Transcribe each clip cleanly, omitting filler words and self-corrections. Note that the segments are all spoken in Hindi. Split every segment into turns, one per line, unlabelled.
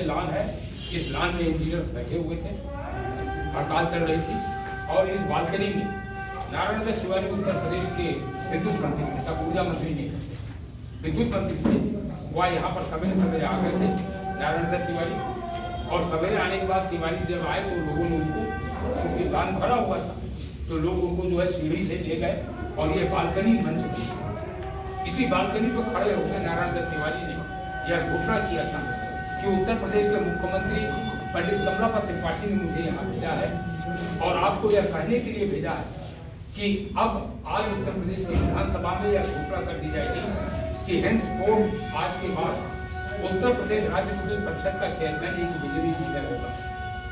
ये लॉन है, इस लॉन में इंजीनियर बैठे हुए थे, हड़ताल चल रही थी और इस बालकनी में नारायण दत्त तिवारी उत्तर प्रदेश के विद्युत मंत्री थे, तब ऊर्जा मंत्री नहीं थे, विद्युत मंत्री थे। वह यहाँ पर सवेरे सवेरे आ गए थे नारायण दत्त तिवारी, और सवेरे आने के बाद तिवारी जब आए तो लोगों ने उनको, क्योंकि लॉन भरा हुआ था, तो लोग उनको जो है सीढ़ी से ले गए और ये बालकनी मंच थी। इसी बालकनी पर खड़े होकर नारायण दत्त तिवारी ने यह घोषणा किया था कि उत्तर प्रदेश के मुख्यमंत्री पंडित कमलापत त्रिपाठी ने मुझे यहाँ भेजा है और आपको यह कहने के लिए भेजा है कि अब आज उत्तर प्रदेश की विधानसभा में यह घोषणा कर दी जाएगी कि हेंसफोर्थ आज के बाद उत्तर प्रदेश राज्य विद्युत परिषद का चेयरमैन एक बिजली इंजीनियर होगा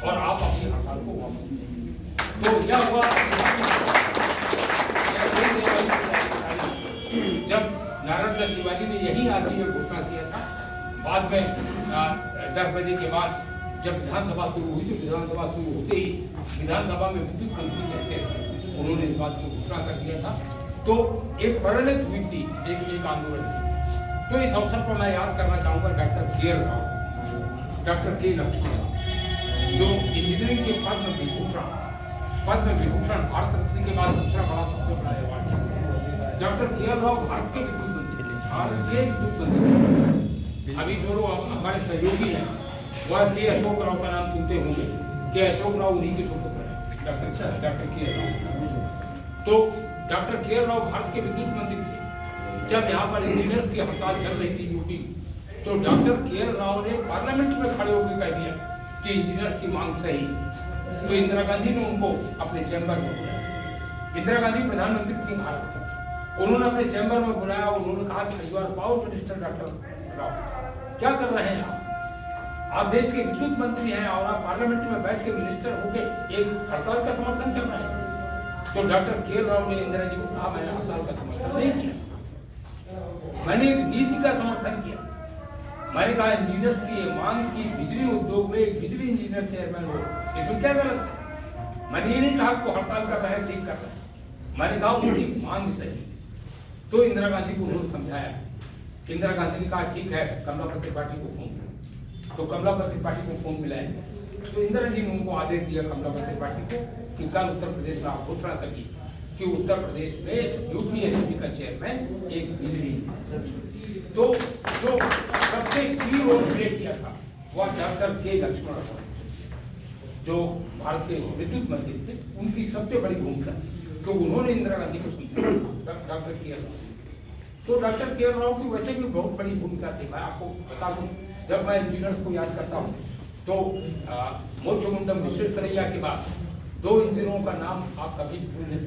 और आप अपनी हड़ताल को वापस लेंगे। तो यह हुआ जब नारायण दत्त तिवारी ने यही आके ये घोषणा किया था। बाद में 10 बजे के बाद जब विधानसभा शुरू हुई तो विधानसभा शुरू होते ही विधानसभा में विद्युत मंत्री बैठे, उन्होंने इस बात की घोषणा कर दिया था। तो एक परिणत हुई थी एक आंदोलन की। तो इस अवसर पर मैं याद करना चाहूँगा डॉक्टर के राव, डॉक्टर के लक्ष्मण राव, जो इंजीनियरिंग के पद्म विभूषण भारत रत्न के बाद दूसरा बड़ा सबसे बड़ा अवार्ड है। डॉक्टर के राव भारत के विद्युत मंत्री, भारत के विद्युत मंत्री। अभी जो लोग हमारे सहयोगी हैं वह के अशोक राव का नाम सुनते होंगे, के अशोक राव उन्हीं के सुपुत्र हैं, डॉक्टर के राव। तो डॉक्टर के राव भारत के विद्युत मंत्री थे। जब यहाँ पर इंजीनियर्स की हड़ताल चल रही थी यूपी, तो डॉक्टर के राव ने पार्लियामेंट में खड़े होकर कह दिया कि इंजीनियर्स की मांग सही है। तो इंदिरा गांधी ने उनको अपने चैम्बर में बुलाया। इंदिरा गांधी प्रधानमंत्री थी भारत की, उन्होंने अपने चैम्बर में बुलाया और उन्होंने कहा कि you are power minister doctor Rao, क्या कर रहे हैं आप देश के विद्युत मंत्री हैं और आप पार्लियामेंट में बैठ के मिनिस्टर होकर एक हड़ताल का समर्थन कर रहे हैं। तो डॉक्टर के राव ने इंदिरा जी को कहा, मैंने हड़ताल का समर्थन नहीं किया, मैंने एक नीति का समर्थन किया। मैंने कहा इंजीनियर्स की मांग की बिजली उद्योग में एक बिजली इंजीनियर चेयरमैन हो, इसमें क्या गलत है। मैंने ये नहीं कहा को हड़ताल का बहस ठीक कर रहा है, मैंने कहा उनकी मांग सही। तो इंदिरा गांधी को उन्होंने समझाया। इंदिरा गांधी ने कहा ठीक है, कमलापत त्रिपाठी को फोन। तो कमलापत त्रिपाठी को फोन मिलाएंगे। तो इंदिरा जी ने उनको आदेश दिया कमलापत त्रिपाठी को कि कल उत्तर प्रदेश में आप घोषणा करिए कि उत्तर प्रदेश में यूपीएससी का चेयरमैन एक बिजली। तो जो सबसे की रोल प्ले किया था वह डॉक्टर के लक्ष्मण राव, जो भारत के विद्युत मंत्री थे, उनकी सबसे बड़ी भूमिका तो उन्होंने इंदिरा गांधी को समझाया। डॉक्टर के राव, तो डॉक्टर के राव की वैसे भी बहुत बड़ी भूमिका थी। मैं आपको बता दूं, जब मैं इंजीनियर्स को याद करता हूँ तो मोक्षगुंडम विश्वेश्वरैया के बाद 2 इंजीनियरों का नाम आप कभी भूल नहीं,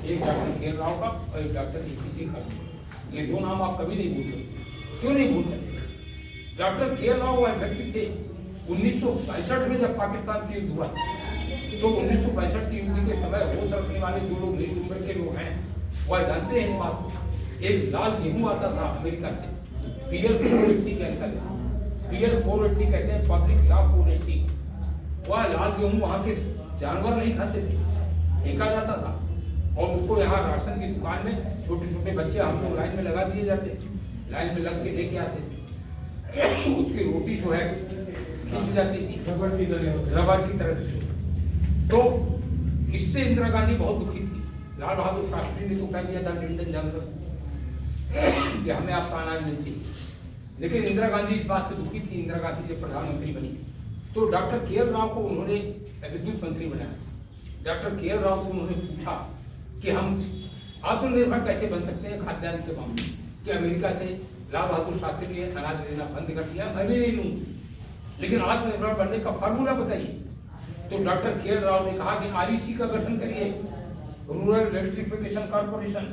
एक डॉक्टर के राव का और एक डॉक्टर एपीजे का। ये 2 नाम आप कभी नहीं भूल सकते। क्यों नहीं भूल सकते? डॉक्टर के राव वह व्यक्ति थे 1965 में जब पाकिस्तान से युद्ध हुआ, तो 1965 की युद्ध के समय हो सकने वाले जो लोग नई उम्र के लोग हैं वह जानते हैं इस बात को। एक लाल गेहूं आता था अमेरिका से, PL 480 के अंतर्गत, PL 480 कहते हैं, पब्लिक लॉ 480। वह लाल गेहूं वहाँ के जानवर नहीं खाते थे, फेंका जाता था और उसको यहाँ राशन की दुकान में छोटे छोटे बच्चे हम लोग लाइन में लगा दिए जाते, लाइन में लग के लेके आते थे। उसकी रोटी जो है खींच जाती थी रबर की तरह से। तो इससे इंदिरा गांधी बहुत दुखी थी। लाल बहादुर शास्त्री ने तो कह दिया था लिंडन जॉनसन कि हमें आपका अनाज नहीं चाहिए, लेकिन इंदिरा गांधी इस बात से दुखी थी। इंदिरा गांधी जब प्रधानमंत्री बनी तो डॉक्टर के राव को उन्होंने विद्युत मंत्री बनाया। डॉक्टर के राव से उन्होंने पूछा कि हम आत्मनिर्भर कैसे बन सकते हैं खाद्यान्न के मामले में, कि अमेरिका से लाल बहादुर शास्त्री ने अनाज लेना बंद कर दिया, मैं भी नहीं लूँगी, लेकिन आत्मनिर्भर बनने का फार्मूला बताइए। तो डॉक्टर के राव ने कहा कि REC का गठन करिए, rural electrification corporation.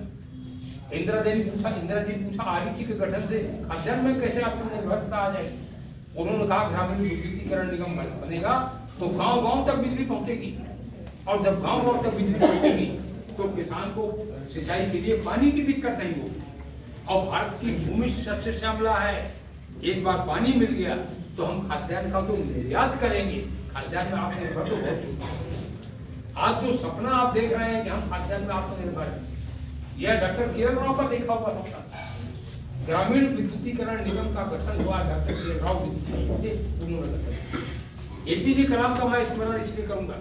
Indira ji ने पूछा REC के गठन से खाद्यान्न में कैसे आत्मनिर्भरता आ जाएगी। उन्होंने कहा ग्रामीण विद्युतीकरण निगम बनेगा तो गांव-गांव तक बिजली पहुंचेगी, और जब गांव-गांव तक बिजली पहुंचेगी तो किसान को सिंचाई के लिए पानी की दिक्कत नहीं होगी। और भारत की भूमि शस्य श्यामला है, एक बार पानी मिल गया तो हम खाद्यान्न का तो निर्यात करेंगे। खाद्यान्न में आत्मनिर्भर तो बहुत। आज जो सपना आप देख रहे हैं कि हम खाद्यान्न में आत्मनिर्भर हैं, यह डॉक्टर के राव का देखा हुआ सपना। ग्रामीण विद्युतीकरण निगम का गठन हुआ डॉक्टर के राव उन्होंने गठन। एपीजे कलाम का मैं स्मरण इसलिए करूंगा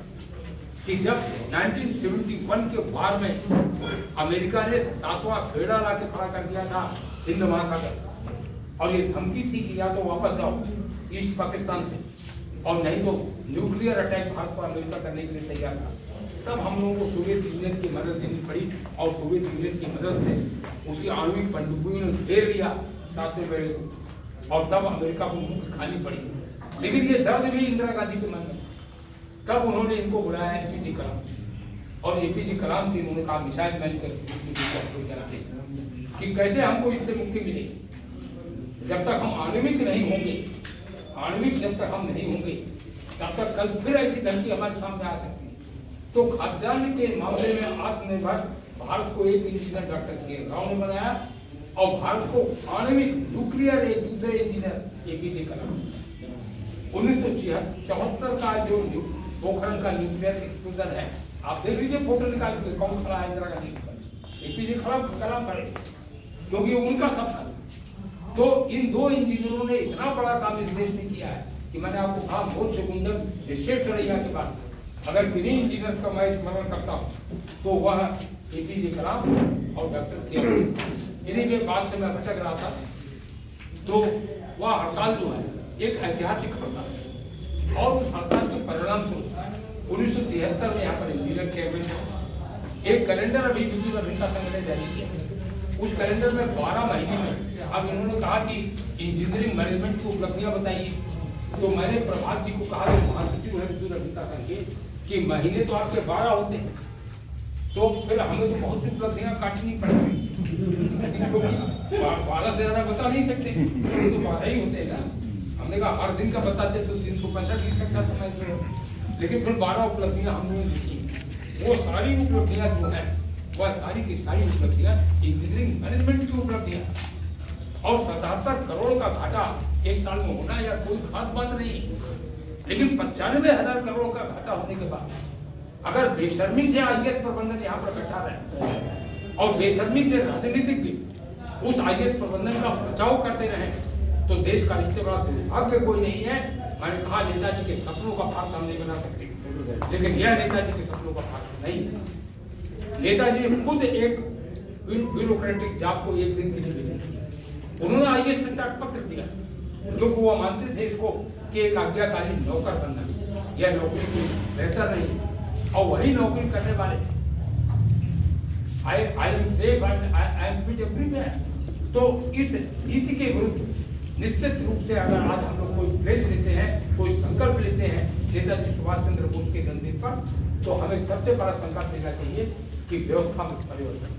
कि जब 1971 के वार में अमेरिका ने 7वां खेड़ा ला के खड़ा कर दिया था हिंद महासागर, और ये धमकी थी कि या तो वापस जाओ ईस्ट पाकिस्तान से और नहीं तो न्यूक्लियर अटैक भारत पर अमेरिका करने के लिए तैयार था, तब हम लोगों को सोवियत यूनियन की मदद लेनी पड़ी और सोवियत यूनियन की मदद से उसकी आणविक पनडुब्बियों ने घेर लिया 7वें बेड़े को, और तब अमेरिका को मुंह खानी पड़ी। लेकिन ये दर्द भी इंदिरा गांधी के मन में, तब उन्होंने इनको बुलाया एपीजे कलाम, और एपीजे कलाम से उन्होंने कहा मिसाइल मैन कि कैसे हमको इससे मुक्ति मिलेगी। जब तक हम आणविक नहीं होंगे, आणविक जब तक हम नहीं होंगे तब तक कल फिर ऐसी धमकी हमारे सामने आ सकती है। तो खाद्यान्न के मामले में आत्मनिर्भर भारत को एक इंजीनियर डॉक्टर के राव ने बनाया, और भारत को आणविक न्यूक्लियर एक दूसरे इंजीनियर एपीजे कलाम। 1974 का जो पोखरण का न्यूक्लियर एक्सप्लोजन है, आप देख लीजिए फोटो निकाल के कौन खड़ा है इंदिरा गांधी पर, एपीजे कलाम खड़े, क्योंकि उनका सपना। तो इन दो इंजीनियरों ने इतना बड़ा काम इस देश में किया है कि मैंने आपको कहा मोर्च सेकुंडम विश्वेश्वरैया के बाद अगर किन्हीं इंजीनियर्स का मैं स्मरण करता हूँ तो वह एपीजे कलाम और डॉक्टर के। इन्हीं के बाद से मैं भटक रहा था, तो वह हड़ताल जो है एक ऐतिहासिक हड़ताल, और उस हड़ताल के परिणाम स्वरूप 1973 में यहाँ पर इंजीनियर कैबिनेट एक कैलेंडर अभी विद्युत अभियंता संघ ने जारी किया। उस कैलेंडर में 12 महीने में अब इन्होंने कहा कि इंजीनियरिंग मैनेजमेंट की उपलब्धियां बताइए। तो मैंने प्रभात जी को कहा, जो महासचिव है विद्युत अभियंता संघ के, कि महीने तो आपके 12 होते हैं, तो फिर हमें तो बहुत सी उपलब्धियां काटनी पड़ेगी, 12 से ज्यादा बता नहीं सकते, तो 12 ही होते हैं ना। हमने कहा हर दिन का बताते तो 365 लिख सकता था मैं, लेकिन फिर 12 उपलब्धियां हम लोगों ने लिखी। वो सारी उपलब्धियां जो है वह सारी की सारी उपलब्धियां इंजीनियरिंग मैनेजमेंट की उपलब्धियां, और 77 करोड़ का घाटा एक साल में होना या कोई खास बात नहीं है, लेकिन 95,000 करोड़ का घाटा होने के बाद अगर बेशर्मी से आईएएस प्रबंधन यहाँ पर बैठा रहे और बेशर्मी से राजनीतिक भी उस आईएएस प्रबंधन का बचाव करते रहे, तो देश का इससे बड़ा दुर्भाग्य कोई नहीं है। मैंने कहा नेताजी के सपनों का भाग हम नहीं बना सकते, लेकिन यह नेताजी के सपनों का भाग नहीं है। नेताजी ने खुद एक ब्यूरोक्रेटिक जॉब को एक दिन के लिए मिली, उन्होंने आईएएस से पत्र दिया, जो वो मानते थे इसको कि एक आज्ञाकारी नौकर बनना, यह नौकरी बेहतर नहीं, और वही नौकरी करने वाले I am safe and I am fit everywhere. तो इस नीति के विरुद्ध निश्चित रूप से अगर आज हम लोग कोई प्लेस लेते हैं, कोई संकल्प लेते हैं नेताजी सुभाष चंद्र बोस के जन्मदिन पर, तो हमें सबसे बड़ा संकल्प लेना चाहिए कि व्यवस्था में परिवर्तन,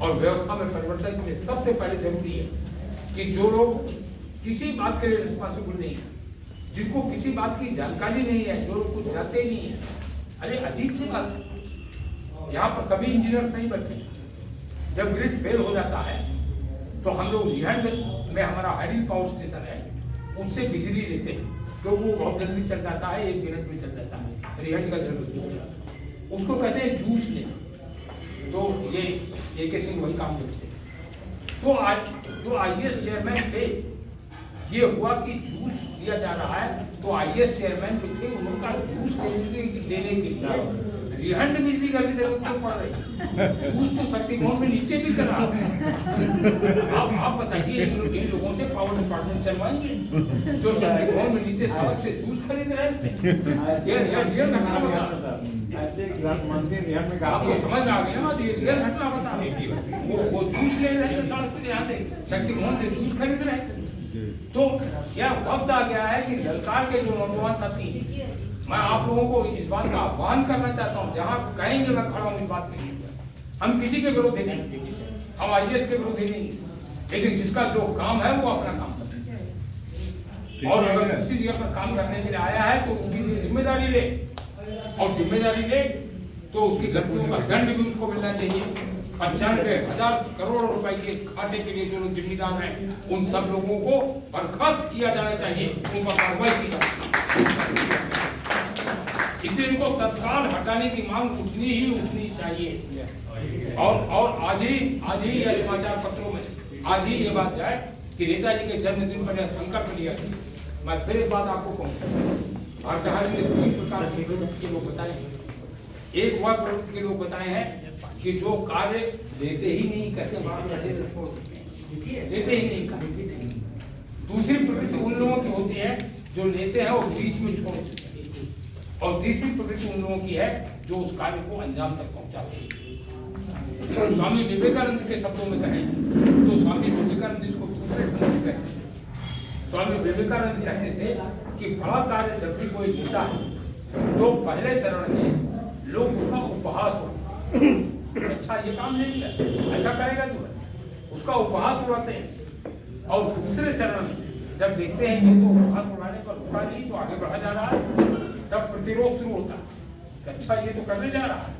और व्यवस्था में परिवर्तन के लिए सबसे पहले जरूरी है कि जो लोग किसी बात के लिए रिस्पॉन्सिबल नहीं है, जिनको किसी बात की जानकारी नहीं है, जो लोग कुछ जानते ही नहीं है, अरे अजीब सी बात, यहाँ पर सभी इंजीनियर्स नहीं बैठे। जब ग्रिड फेल हो जाता है तो हम लोग रिहंड में हमारा हाइडल पावर स्टेशन है, उससे बिजली लेते हैं, तो वो बहुत जल्दी चल जाता है, 1 मिनट में चल जाता है, रिहंड का जरूरत नहीं है, उसको कहते हैं जूस ले। तो ये AK सिंह वही काम करते हैं। तो आज जो आईएएस चेयरमैन थे, ये हुआ कि जूस दिया जा रहा है, तो आईएएस चेयरमैन जो थे उनका जूस देने के लिए रिहंड बिजली का भी जरूरत क्यों पड़ रही? जूस तो शक्तिकोण में नीचे भी कर रहा है। आप बताइए इन लोगों से पावर डिपार्टमेंट चलवाएंगे जो शक्तिकोण में नीचे सड़क से जूस खरीद रहे थे? ये रियल घटना बता, आपको समझ में आ गया ना, ये रियल घटना बता। वो जूस ले रहे थे सड़क से, यहाँ से शक्तिकोण से जूस खरीद रहे थे। तो क्या वक्त आ गया है कि ललकार के जो नौजवान साथी, मैं आप लोगों को इस बात का आह्वान करना चाहता हूं, जहां कहेंगे मैं खड़ा हूं इस बात के लिए। हम किसी के विरोधी नहीं, हम आईएएस के विरोधी नहीं, लेकिन जिसका जो काम है वो अपना काम करे, और अगर किसी जगह पर काम करने के लिए आया है तो उसकी जिम्मेदारी ले, और जिम्मेदारी ले तो उसकी गलतियों का दंड भी उसको मिलना चाहिए। 95,000 करोड़ रुपए के खाते के लिए जो लोग जिम्मेदार हैं, उन सब लोगों को बर्खास्त किया जाना चाहिए, उन पर कार्रवाई की जाए। इसलिए इनको तत्काल हटाने की मांग उठनी चाहिए। और आज ही यह समाचार पत्रों में आज ही ये बात जाए कि नेताजी के जन्मदिन पर यह संकल्प लिया। मैं फिर एक बात आपको कहूँ, भारत में 3 प्रकार के प्रवृत्ति के लोग बताए हैं। एक वह प्रवृत्ति के लोग बताए हैं कि जो कार्य लेते ही नहीं, कहते छोड़ देते हैं, लेते ही नहीं कार्य। दूसरी प्रवृत्ति उन लोगों की होती है जो लेते हैं और बीच में छोड़ देते हैं, और तीसरी प्रवृत्ति उन लोगों की है जो उस कार्य को अंजाम तक पहुंचाते हैं। तो स्वामी विवेकानंद के शब्दों में कहें तो स्वामी विवेकानंद इसको दूसरे ढंग से कहते हैं। स्वामी विवेकानंद कहते थे कि बड़ा कार्य जब भी कोई लेता है तो पहले चरण में लोग उसका उपहास हो, अच्छा ये काम नहीं किया, ऐसा करेगा जो है, उसका उपहास उड़ाते हैं। और दूसरे चरण में जब देखते हैं कि तो उपहास उड़ाने पर रुका नहीं, तो आगे बढ़ा जा रहा है, तब प्रतिरोध शुरू होता है, अच्छा ये तो करने जा रहा है।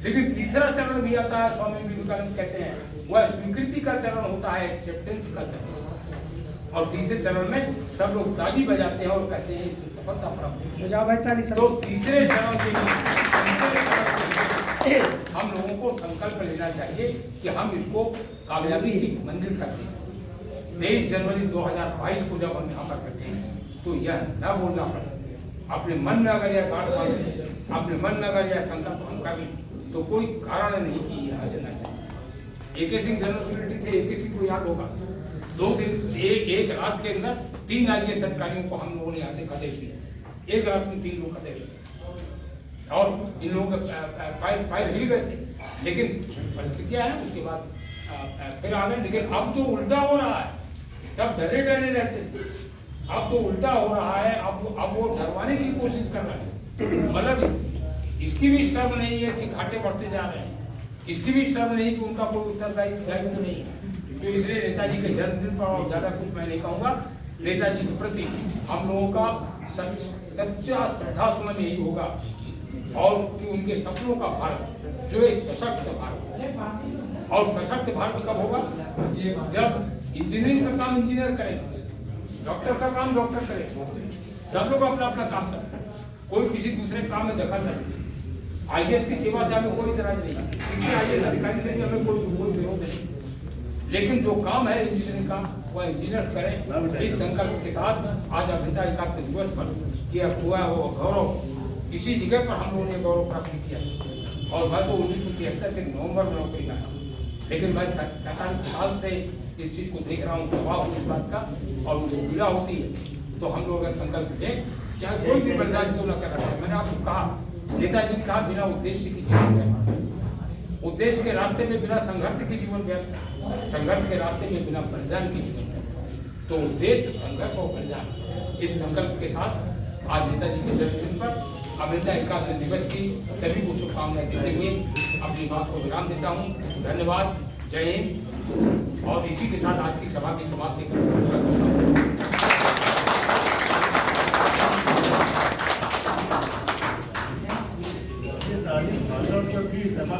लेकिन तीसरा चरण भी आता है, स्वामी विवेकानंद कहते हैं वह स्वीकृति का चरण होता है, एक्सेप्टेंस का चरण। और तीसरे चरण में सब लोग ताली बजाते हैं और कहते हैं सफलता प्राप्त। तो तीसरे चरण के हम लोगों को संकल्प लेना चाहिए कि हम इसको कामयाबी की मंजिल तक लें। 23 जनवरी 2022 को जब हम यहाँ पर करते हैं तो यह न बोलना पड़े, अपने मन में अगर यह गांठ बांध लें, अपने मन में अगर यह संकल्प हम कर लें तो कोई कारण नहीं कि यहाँ से न जाए। AK सिंह जनरल सेक्रेटरी थे, AK सिंह को याद होगा, 2 दिन एक रात के अंदर 3 IAS अधिकारियों को हम लोगों ने यहाँ से खदेड़ दिया। एक रात में 3 लोग खदेड़ दिए और इन लोगों के पैर हिल गए थे, लेकिन परिस्थितियां हैं उसके बाद फिर आ गए। लेकिन अब तो उल्टा हो रहा है, तब डरे डरे रहते थे, अब तो उल्टा हो रहा है, अब वो डरवाने की कोशिश कर रहे हैं। मतलब इसकी भी शर्म नहीं है कि घाटे बढ़ते जा रहे हैं, इसकी भी शर्म नहीं कि उनका कोई उत्तरदायित्व नहीं है। तो इसलिए नेताजी के जन्मदिन पर और ज़्यादा कुछ मैं नहीं कहूँगा। नेताजी के प्रति हम लोगों का सच्चा श्रद्धा सुमन यही होगा, और कि उनके सपनों का भारत जो एक सशक्त भारत, और सशक्त भारत कब होगा? जब इंजीनियरिंग का काम इंजीनियर करें, डॉक्टर का काम डॉक्टर करें, सब लोग अपना अपना काम करें, कोई किसी दूसरे काम में दखल नहीं। IAS की सेवा से हमें कोई इतराज नहीं, किसी IAS अधिकारी से हमें कोई विरोध नहीं, लेकिन जो काम है इंजीनियरिंग का वह इंजीनियर करें। इस संकल्प के साथ आज अभियंता एकात्म दिवस पर किया हुआ वो गौरव, इसी जगह पर हम लोगों ने गौरव प्राप्त किया। और मैं तो 1973 के नवंबर में नौकरी आया, लेकिन मैं 47 साल से इस चीज़ को देख रहा हूँ, प्रभाव हो इस बात का, और मुझे पीड़ा होती है। तो हम लोग अगर संकल्प लें, चाहे कोई भी बलिदान क्यों न कर रहा है, मैंने आपको कहा, नेताजी ने कहा बिना उद्देश्य की जीवन व्यर्थ, उद्देश्य के रास्ते में बिना संघर्ष के जीवन व्यर्थ, संघर्ष के रास्ते में बिना बलिदान की जीवन व्यर्थ। तो उद्देश्य, संघर्ष और बलिदान, इस संकल्प के साथ आज नेताजी के जन्मदिन पर अभियंता एकात्म दिवस की सभी को शुभकामनाएं देते हुए अपनी बात को विराम देता हूँ। धन्यवाद, जय हिंद। और इसी के साथ आज की सभा की समाप्ति करता हूँ।
सभा